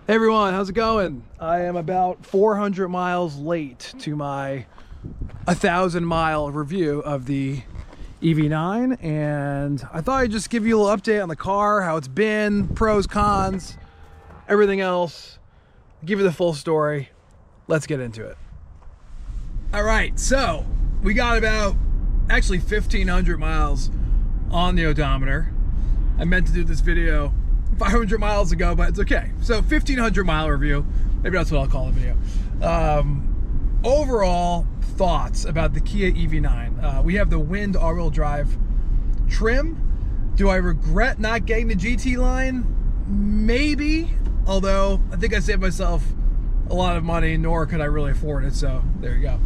Hey everyone, how's it going? I am about 400 miles late to my 1,000-mile review of the EV9, and I thought I'd just give you a little update on the car, how it's been, pros, cons, everything else. Give you the full story. Let's get into it. All right, so we got about actually 1,500 miles on the odometer. I meant to do this video 500 miles ago, but it's okay. So 1,500 mile review, maybe that's what I'll call the video. Overall thoughts about the Kia EV9. We have the Wind all-wheel drive trim. Do I regret not getting the GT line? Maybe, although I think I saved myself a lot of money, nor could I really afford it, so there you go.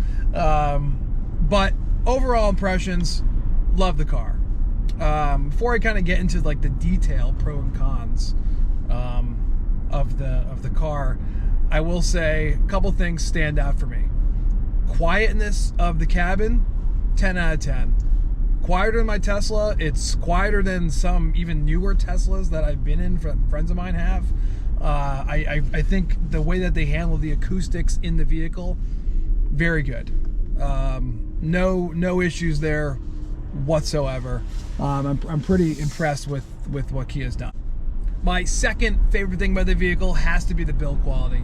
But overall impressions, love the car. Before I kind of get into like the detail, pro and cons of the car, I will say a couple things stand out for me. Quietness of the cabin, 10 out of 10. Quieter than my Tesla. It's quieter than some even newer Teslas that I've been in, friends of mine have. I think the way that they handle the acoustics in the vehicle, very good. No issues there whatsoever. I'm pretty impressed with what Kia's done. My second favorite thing about the vehicle has to be the build quality.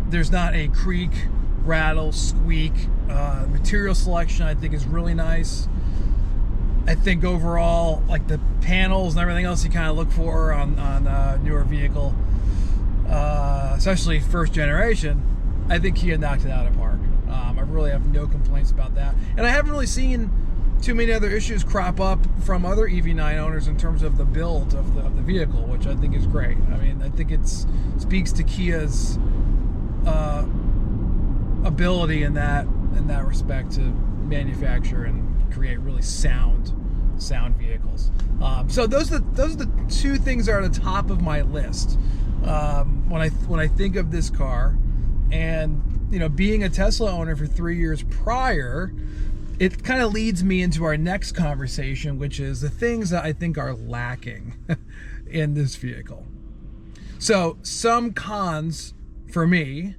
There's not a creak, rattle, squeak. Material selection I think is really nice. I think overall, like the panels and everything else you kind of look for on a newer vehicle, especially first generation, I think Kia knocked it out of the park. I really have no complaints about that. And I haven't really seen too many other issues crop up from other EV9 owners in terms of the build of the vehicle, which I think is great. I mean, I think it speaks to Kia's ability in that respect to manufacture and create really sound vehicles. So those are the two things that are at the top of my list when I think of this car. And being a Tesla owner for 3 years prior, it kind of leads me into our next conversation, which is the things that I think are lacking in this vehicle. So some cons for me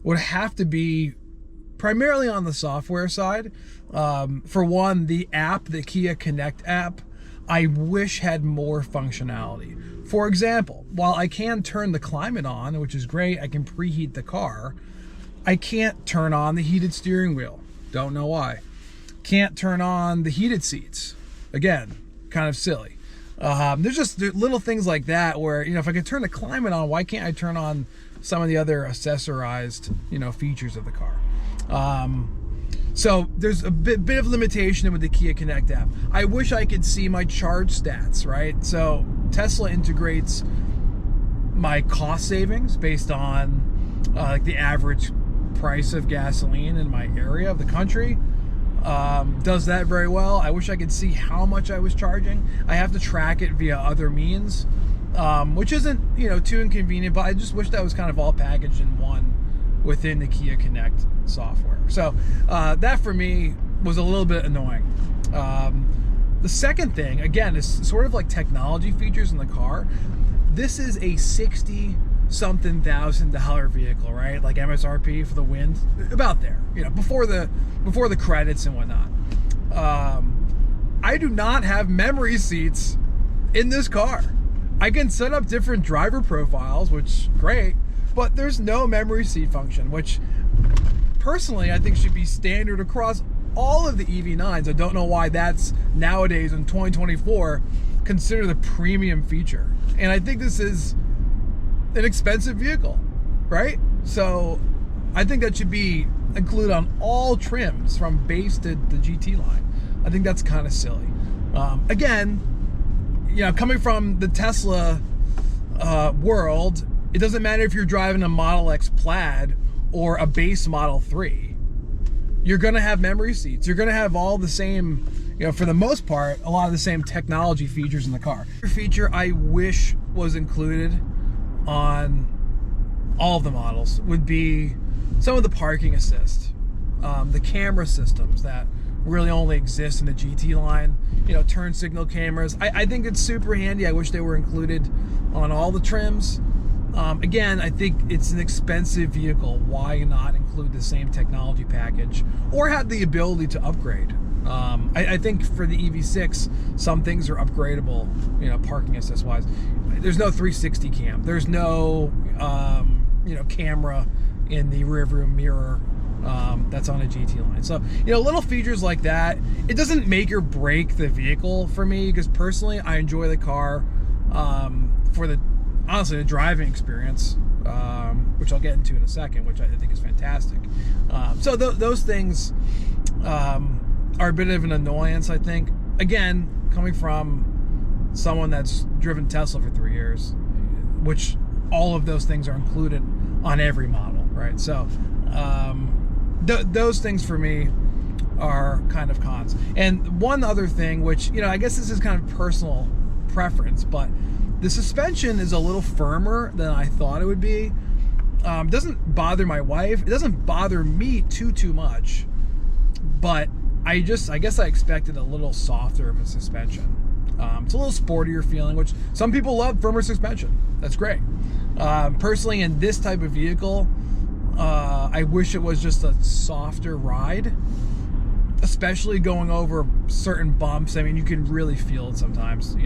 would have to be primarily on the software side. For one, the app, the Kia Connect app, I wish had more functionality. For example, while I can turn the climate on, which is great, I can preheat the car, I can't turn on the heated steering wheel. Don't know why. Can't turn on the heated seats. Again, kind of silly. There's just little things like that where, if I could turn the climate on, why can't I turn on some of the other accessorized, features of the car? So there's a bit of limitation with the Kia Connect app. I wish I could see my charge stats, right? So Tesla integrates my cost savings based on like the average price of gasoline in my area of the country. Does that very well. I wish I could see how much I was charging. I have to track it via other means, which isn't too inconvenient, but I just wish that was kind of all packaged in one within the Kia Connect software. So that for me was a little bit annoying. The second thing, again, is sort of like technology features in the car. This is a $60-something thousand vehicle, right? Like MSRP for the Wind, about there. Before the credits and whatnot. I do not have memory seats in this car. I can set up different driver profiles, which great, but there's no memory seat function, which personally I think should be standard across all of the EV9s. I don't know why that's nowadays in 2024 considered a premium feature. And I think this is an expensive vehicle, right? So I think that should be included on all trims from base to the GT line. I think that's kind of silly. Again, coming from the Tesla world, it doesn't matter if you're driving a Model X Plaid or a base Model 3. You're going to have memory seats. You're going to have all the same, for the most part, a lot of the same technology features in the car. A feature I wish was included on all of the models would be some of the parking assist, the camera systems that really only exist in the GT line, turn signal cameras. I think it's super handy. I wish they were included on all the trims. Again, I think it's an expensive vehicle. Why not include the same technology package or have the ability to upgrade? I think for the EV6, some things are upgradable, parking assist wise. There's no 360 cam. There's no, camera in the rearview mirror that's on a GT line. So, little features like that. It doesn't make or break the vehicle for me because personally, I enjoy the car for the driving experience, which I'll get into in a second, which I think is fantastic. So those things are a bit of an annoyance, I think. Again, coming from someone that's driven Tesla for 3 years, which all of those things are included on every model, right? So those things for me are kind of cons. And one other thing, which, I guess this is kind of personal preference, but the suspension is a little firmer than I thought it would be. It doesn't bother my wife. It doesn't bother me too much. But I guess I expected a little softer of a suspension. It's a little sportier feeling, which some people love firmer suspension. That's great. Personally, in this type of vehicle, I wish it was just a softer ride, especially going over certain bumps. I mean, you can really feel it sometimes,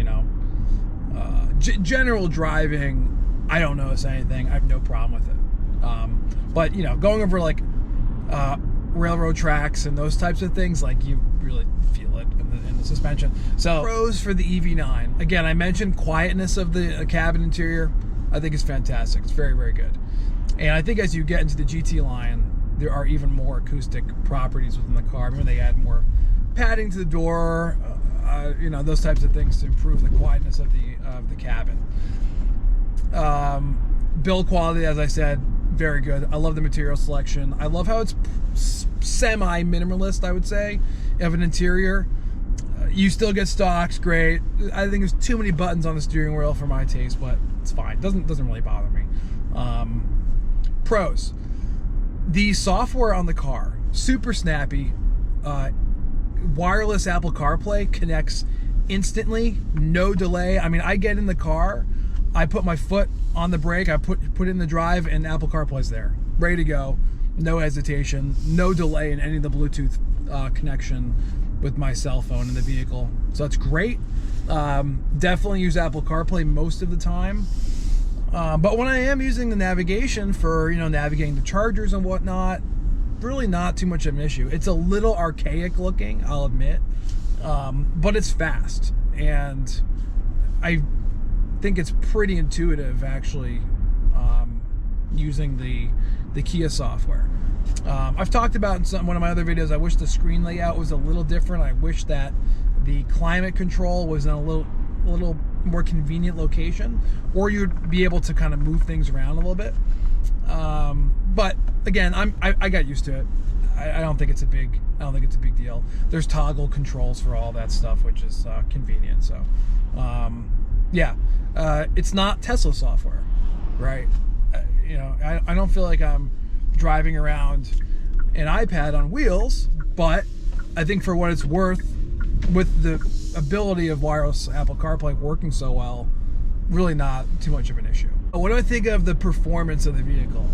General driving, I don't notice anything. I have no problem with it. But going over like railroad tracks and those types of things, like you really feel it in the suspension. So pros for the EV9. Again, I mentioned quietness of the cabin interior. I think it's fantastic. It's very, very good. And I think as you get into the GT line, there are even more acoustic properties within the car. Maybe they add more padding to the door. Those types of things to improve the quietness of the cabin. Build quality, as I said, very good. I love the material selection. I love how it's semi-minimalist, I would say, of an interior. You still get stocks, great. I think there's too many buttons on the steering wheel for my taste, but it's fine. Doesn't really bother me. Pros. The software on the car, super snappy. Wireless Apple CarPlay connects instantly, no delay. I mean, I get in the car, I put my foot on the brake, I put it in the drive, and Apple CarPlay's there, ready to go, no hesitation, no delay in any of the Bluetooth connection with my cell phone in the vehicle. So that's great. Definitely use Apple CarPlay most of the time. But when I am using the navigation for, navigating the chargers and whatnot, really not too much of an issue. It's a little archaic looking, I'll admit, but it's fast, and I think it's pretty intuitive actually, using the Kia software. I've talked about in one of my other videos, I wish the screen layout was a little different. I wish that the climate control was in a little more convenient location, or you'd be able to kind of move things around a little bit. But again, I got used to it. I don't think it's a big deal. There's toggle controls for all that stuff, which is convenient. So, it's not Tesla software, right? I don't feel like I'm driving around an iPad on wheels, but I think for what it's worth, with the ability of wireless Apple CarPlay working so well, really not too much of an issue. What do I think of the performance of the vehicle?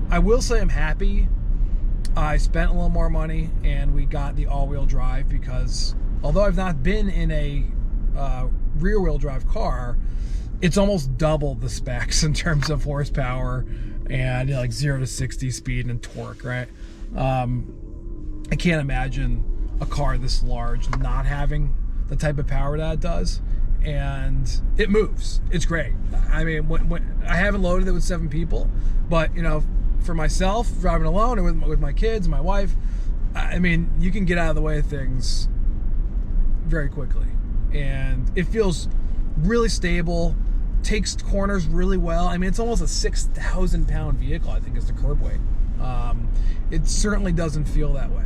I will say I'm happy. I spent a little more money and we got the all-wheel drive because although I've not been in a rear-wheel drive car, it's almost double the specs in terms of horsepower and like 0 to 60 speed and torque, right? I can't imagine a car this large not having the type of power that it does. And it moves. It's great. I mean, when I haven't loaded it with 7 people, but for myself, driving alone and with my kids, my wife, I mean, you can get out of the way of things very quickly. And it feels really stable, takes corners really well. I mean, it's almost a 6,000 pound vehicle, I think, is the curb weight. It certainly doesn't feel that way.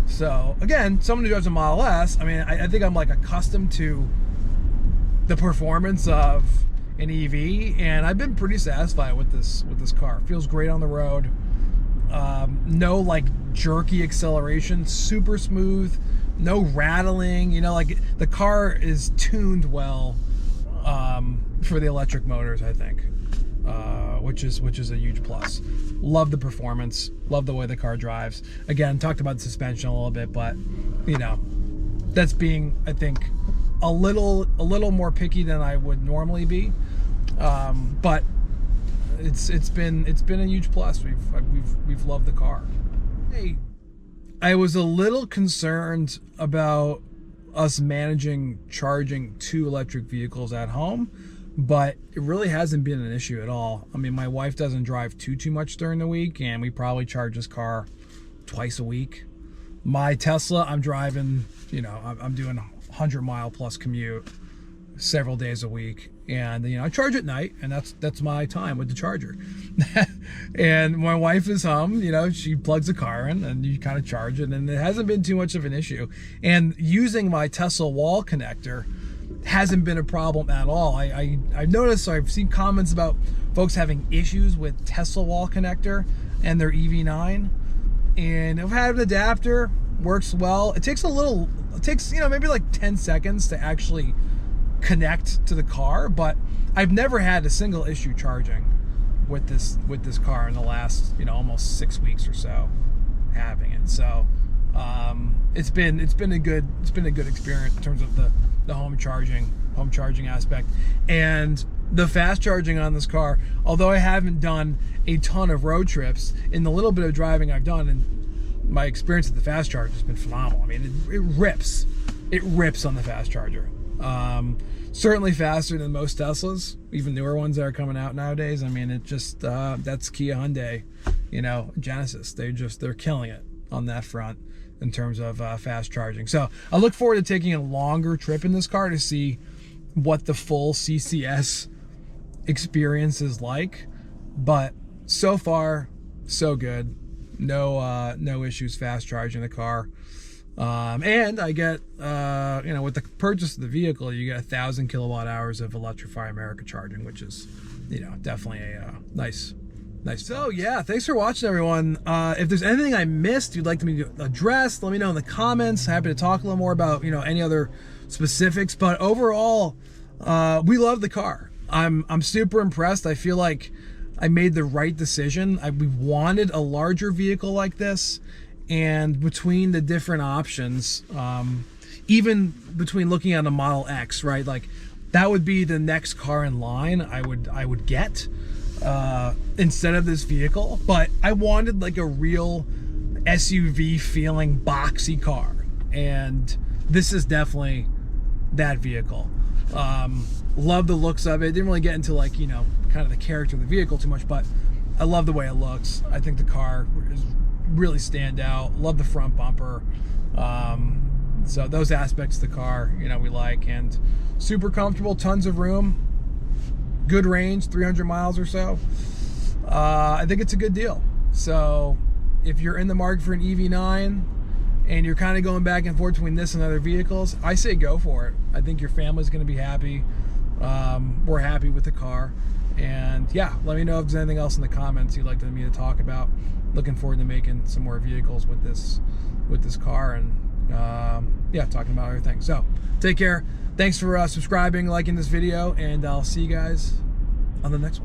So again, someone who drives a Model S, I mean, I think I'm like accustomed to the performance of an EV, and I've been pretty satisfied with this car. It feels great on the road. No like jerky acceleration, super smooth, no rattling. Like the car is tuned well for the electric motors, I think. which is a huge plus. Love the performance, love the way the car drives. Again, talked about the suspension a little bit, but you know, that's being, I think, a little more picky than I would normally be. But it's been a huge plus. We've loved the car. Hey, I was a little concerned about us managing charging 2 electric vehicles at home, but it really hasn't been an issue at all. I mean, my wife doesn't drive too much during the week, and we probably charge this car twice a week. My Tesla, I'm driving, you know, I'm doing 100-mile plus commute several days a week, and you know, I charge at night, and that's my time with the charger. And my wife is home, you know, she plugs the car in and you kind of charge it, and it hasn't been too much of an issue. And using my Tesla wall connector hasn't been a problem at all. I've noticed, so I've seen comments about folks having issues with Tesla wall connector and their EV9, and I've had an adapter, works well. It takes you know, maybe like 10 seconds to actually connect to the car, but I've never had a single issue charging with this car in the last, you know, almost 6 weeks or so having it. So it's been a good experience in terms of the home charging aspect. And the fast charging on this car, although I haven't done a ton of road trips, in the little bit of driving I've done, and my experience with the fast charge has been phenomenal. I mean, it rips on the fast charger. Certainly faster than most Teslas, even newer ones that are coming out nowadays. I mean, it just, that's Kia, Hyundai, you know, Genesis. They're killing it on that front in terms of fast charging. So I look forward to taking a longer trip in this car to see what the full CCS experience is like. But so far, so good. No issues fast charging the car. And I get, you know, with the purchase of the vehicle, you get 1,000 kilowatt hours of Electrify America charging, which is, you know, definitely a nice. So yeah, thanks for watching, everyone. If there's anything I missed you'd like me to address, let me know in the comments. Happy to talk a little more about, you know, any other specifics. But overall, we love the car. I'm super impressed. I feel like I made the right decision. We wanted a larger vehicle like this. And between the different options, even between looking at a Model X, right, like that would be the next car in line I would get instead of this vehicle. But I wanted like a real SUV feeling boxy car, and this is definitely that vehicle. Love the looks of it. Didn't really get into, like, you know, kind of the character of the vehicle too much, but I love the way it looks. I think the car is really stand out. Love the front bumper. So those aspects of the car, you know, we like. And super comfortable, tons of room, good range, 300 miles or so. I think it's a good deal. So if you're in the market for an EV9 and you're kind of going back and forth between this and other vehicles, I say go for it. I think your family's going to be happy. We're happy with the car. And yeah, let me know if there's anything else in the comments you'd like me to talk about. Looking forward to making some more vehicles with this car, and yeah, talking about everything. So take care. Thanks for subscribing, liking this video, and I'll see you guys on the next one.